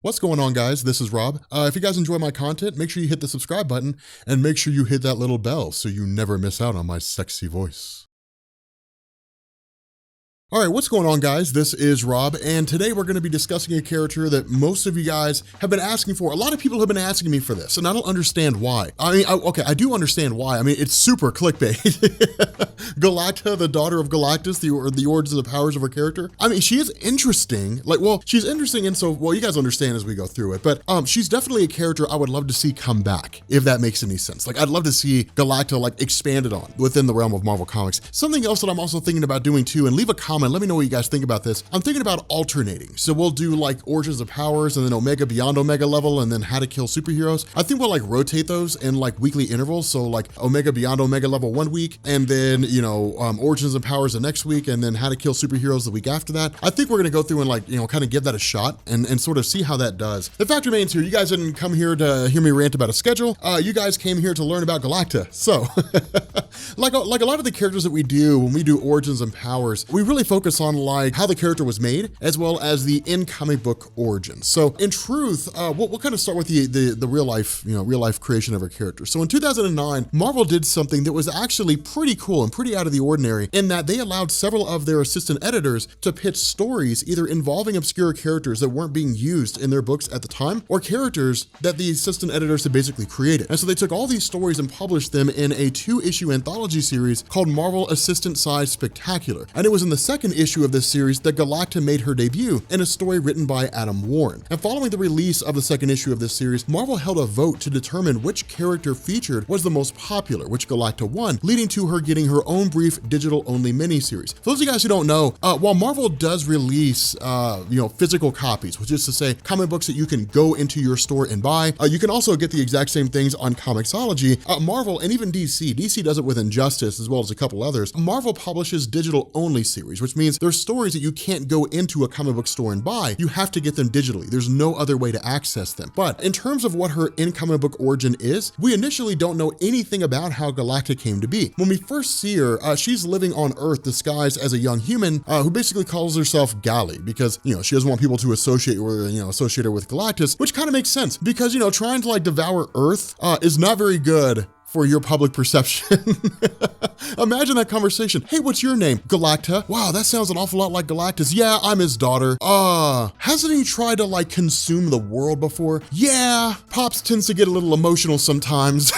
What's going on, guys? This is Rob. If you guys enjoy my content, make sure you hit the subscribe button and make sure you hit that little bell so you never miss out on my sexy voice. All right, what's going on, guys? This is Rob, and today we're going to be discussing a character that most of you guys have been asking for. A lot of people have been asking me for this, and I don't understand why. I do understand why. I mean, it's super clickbait. Galacta, the daughter of Galactus, the origins of the powers of her character. I mean, she is interesting. She's interesting, and you guys understand as we go through it, but she's definitely a character I would love to see come back, if that makes any sense. I'd love to see Galacta, expanded on within the realm of Marvel Comics. Something else that I'm also thinking about doing too, and leave a comment, let me know what you guys think about this. I'm thinking about alternating. So we'll do Origins of Powers, and then Omega Beyond Omega level, and then How to Kill Superheroes. I think we'll rotate those in weekly intervals. So Omega Beyond Omega level 1 week, and then, Origins of Powers the next week, and then How to Kill Superheroes the week after that. I think we're gonna go through and kind of give that a shot and sort of see how that does. The fact remains here, you guys didn't come here to hear me rant about a schedule. You guys came here to learn about Galacta. So, like a lot of the characters that we do when we do Origins and Powers, we really focus on how the character was made, as well as the in-comic book origins. So in truth, we'll kind of start with the real life creation of her character. So in 2009, Marvel did something that was actually pretty cool and pretty out of the ordinary, in that they allowed several of their assistant editors to pitch stories either involving obscure characters that weren't being used in their books at the time, or characters that the assistant editors had basically created. And so they took all these stories and published them in a 2-issue anthology series called Marvel Assistant Size Spectacular. And it was in the second issue of this series that Galacta made her debut in a story written by Adam Warren. And following the release of the second issue of this series, Marvel held a vote to determine which character featured was the most popular, which Galacta won, leading to her getting her own brief digital-only miniseries. For those of you guys who don't know, while Marvel does release, physical copies, which is to say comic books that you can go into your store and buy, you can also get the exact same things on Comixology. Marvel and even DC does it with Injustice as well as a couple others. Marvel publishes digital-only series, which means there's stories that you can't go into a comic book store and buy. You have to get them digitally. There's no other way to access them. But in terms of what her in-comic book origin is, we initially don't know anything about how Galacta came to be. When we first see her, she's living on Earth disguised as a young human who basically calls herself Gali because, she doesn't want people to associate her with Galactus, which kind of makes sense because, trying to devour Earth is not very good for your public perception. Imagine that conversation. Hey, what's your name? Galacta. Wow, that sounds an awful lot like Galactus. Yeah, I'm his daughter. Hasn't he tried to consume the world before? Yeah, Pops tends to get a little emotional sometimes.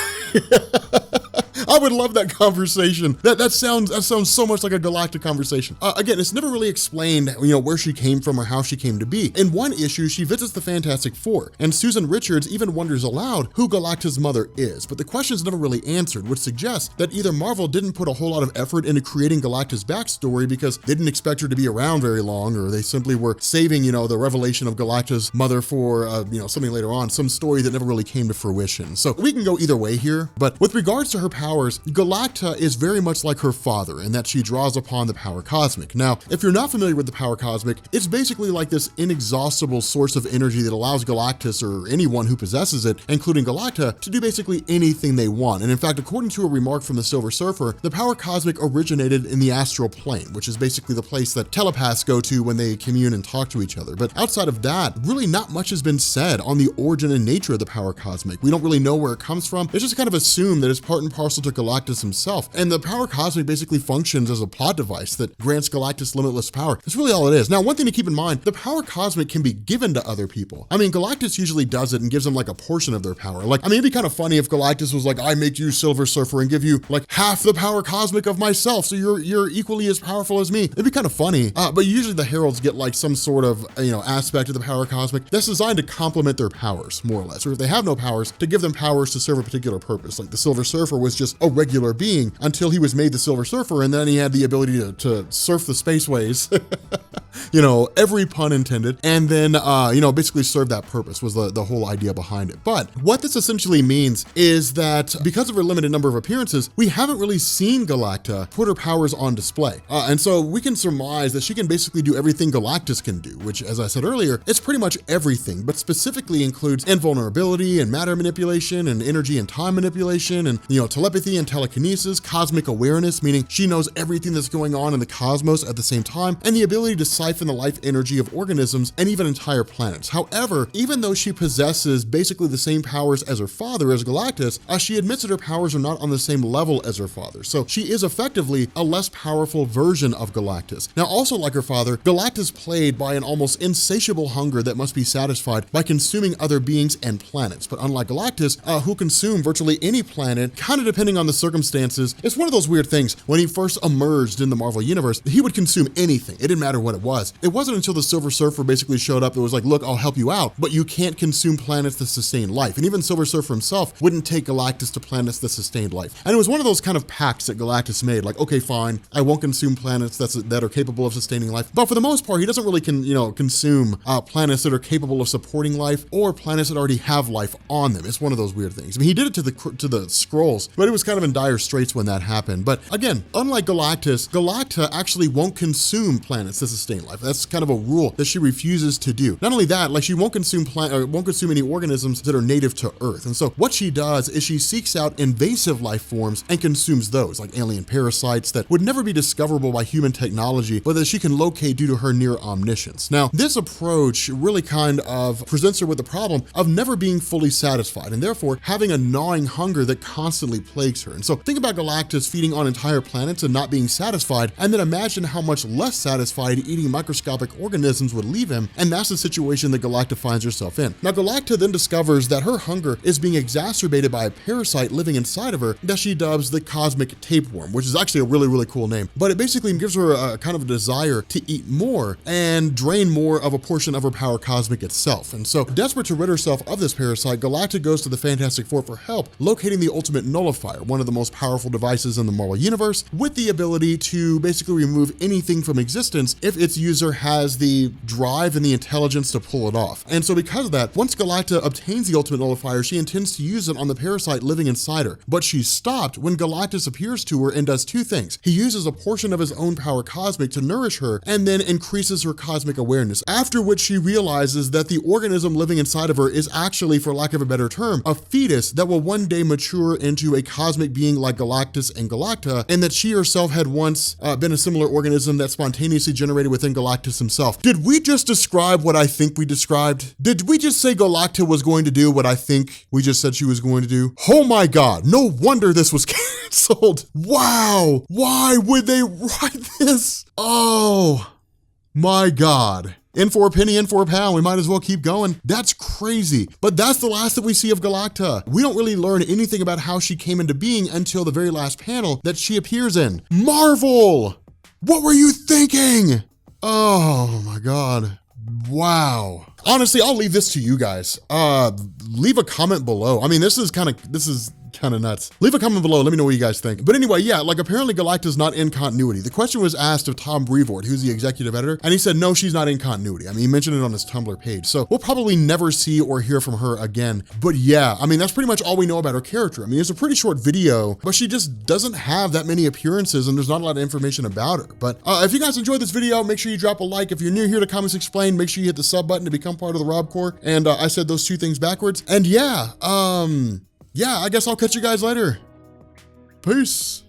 I would love that conversation. That sounds so much like a Galactic conversation. Again, it's never really explained, where she came from or how she came to be. In one issue, she visits the Fantastic Four, and Susan Richards even wonders aloud who Galacta's mother is, but the question is never really answered, which suggests that either Marvel didn't put a whole lot of effort into creating Galacta's backstory because they didn't expect her to be around very long, or they simply were saving, the revelation of Galacta's mother for, something later on, some story that never really came to fruition. So we can go either way here, but with regards to her powers, Galacta is very much like her father in that she draws upon the power cosmic. Now, if you're not familiar with the power cosmic, it's basically like this inexhaustible source of energy that allows Galactus or anyone who possesses it, including Galacta, to do basically anything they want. And in fact, according to a remark from the Silver Surfer, the power cosmic originated in the astral plane, which is basically the place that telepaths go to when they commune and talk to each other. But outside of that, really not much has been said on the origin and nature of the power cosmic. We don't really know where it comes from. It's just kind of assumed that it's part and parcel to Galactus himself. And the power cosmic basically functions as a plot device that grants Galactus limitless power. That's really all it is. Now, one thing to keep in mind, the power cosmic can be given to other people. I mean, Galactus usually does it and gives them a portion of their power. It'd be kind of funny if Galactus was I make you Silver Surfer and give you half the power cosmic of myself, so you're equally as powerful as me. It'd be kind of funny. But usually the heralds get some sort of, aspect of the power cosmic that's designed to complement their powers, more or less. Or if they have no powers, to give them powers to serve a particular purpose. Like the Silver Surfer was just a regular being until he was made the Silver Surfer, and then he had the ability to surf the spaceways, every pun intended, and then, basically serve that purpose was the whole idea behind it. But what this essentially means is that because of her limited number of appearances, we haven't really seen Galacta put her powers on display. And so we can surmise that she can basically do everything Galactus can do, which, as I said earlier, it's pretty much everything, but specifically includes invulnerability and matter manipulation and energy and time manipulation and, telepathy and telekinesis, cosmic awareness, meaning she knows everything that's going on in the cosmos at the same time, and the ability to siphon the life energy of organisms and even entire planets. However, even though she possesses basically the same powers as her father, as Galactus, she admits that her powers are not on the same level as her father. So she is effectively a less powerful version of Galactus. Now, also like her father, Galactus is plagued by an almost insatiable hunger that must be satisfied by consuming other beings and planets. But unlike Galactus, who consumed virtually any planet, kind of depending on the circumstances, it's one of those weird things. When he first emerged in the Marvel Universe, he would consume anything. It didn't matter what it was. It wasn't until the Silver Surfer basically showed up that was like, look, I'll help you out, but you can't consume planets that sustain life. And even Silver Surfer himself wouldn't take Galactus to planets that sustained life. And it was one of those kind of pacts that Galactus made, like, okay, fine, I won't consume planets that are capable of sustaining life. But for the most part, he doesn't really consume planets that are capable of supporting life or planets that already have life on them. It's one of those weird things. I mean, he did it to the Skrulls, but it was kind of in dire straits when that happened. But again, unlike Galactus, Galacta actually won't consume planets that sustain life. That's kind of a rule that she refuses to do. Not only that, like she won't consume any organisms that are native to Earth. And so what she does is she seeks out invasive life forms and consumes those, like alien parasites that would never be discoverable by human technology, but that she can locate due to her near omniscience. Now, this approach really kind of presents her with the problem of never being fully satisfied, and therefore having a gnawing hunger that constantly plagues her. And so think about Galactus feeding on entire planets and not being satisfied, and then imagine how much less satisfied eating microscopic organisms would leave him, and that's the situation that Galacta finds herself in. Now, Galacta then discovers that her hunger is being exacerbated by a parasite living inside of her that she dubs the cosmic tapeworm, which is actually a really, really cool name. But it basically gives her a kind of a desire to eat more and drain more of a portion of her power cosmic itself. And so, desperate to rid herself of this parasite, Galacta goes to the Fantastic Four for help, locating the Ultimate Nullifier, one of the most powerful devices in the Marvel Universe, with the ability to basically remove anything from existence if its user has the drive and the intelligence to pull it off. And so because of that, once Galacta obtains the Ultimate Nullifier, she intends to use it on the parasite living inside her. But she's stopped when Galactus appears to her and does two things. He uses a portion of his own power cosmic to nourish her and then increases her cosmic awareness, after which she realizes that the organism living inside of her is actually, for lack of a better term, a fetus that will one day mature into a cosmic being like Galactus and Galacta, and that she herself had once been a similar organism that spontaneously generated within Galactus himself. Did we just describe what I think we described? Did we just say Galacta was going to do what I think we just said she was going to do? Oh my God, no wonder this was canceled. Wow, why would they write this? Oh my God. In for a penny, in for a pound, we might as well keep going. That's crazy. But that's the last that we see of Galacta. We don't really learn anything about how she came into being until the very last panel that she appears in. Marvel! What were you thinking? Oh my God. Wow. Honestly, I'll leave this to you guys. Leave a comment below. I mean, this is kind of nuts. Leave a comment below. Let me know what you guys think. But anyway, yeah, like apparently Galacta's not in continuity. The question was asked of Tom Brevoort, who's the executive editor, and he said, no, she's not in continuity. I mean, he mentioned it on his Tumblr page. So we'll probably never see or hear from her again. But yeah, I mean, that's pretty much all we know about her character. I mean, it's a pretty short video, but she just doesn't have that many appearances and there's not a lot of information about her. But if you guys enjoyed this video, make sure you drop a like. If you're new here to Comics Explained, make sure you hit the sub button to become part of the Rob Corps. And I said those two things backwards. And yeah, I guess I'll catch you guys later. Peace.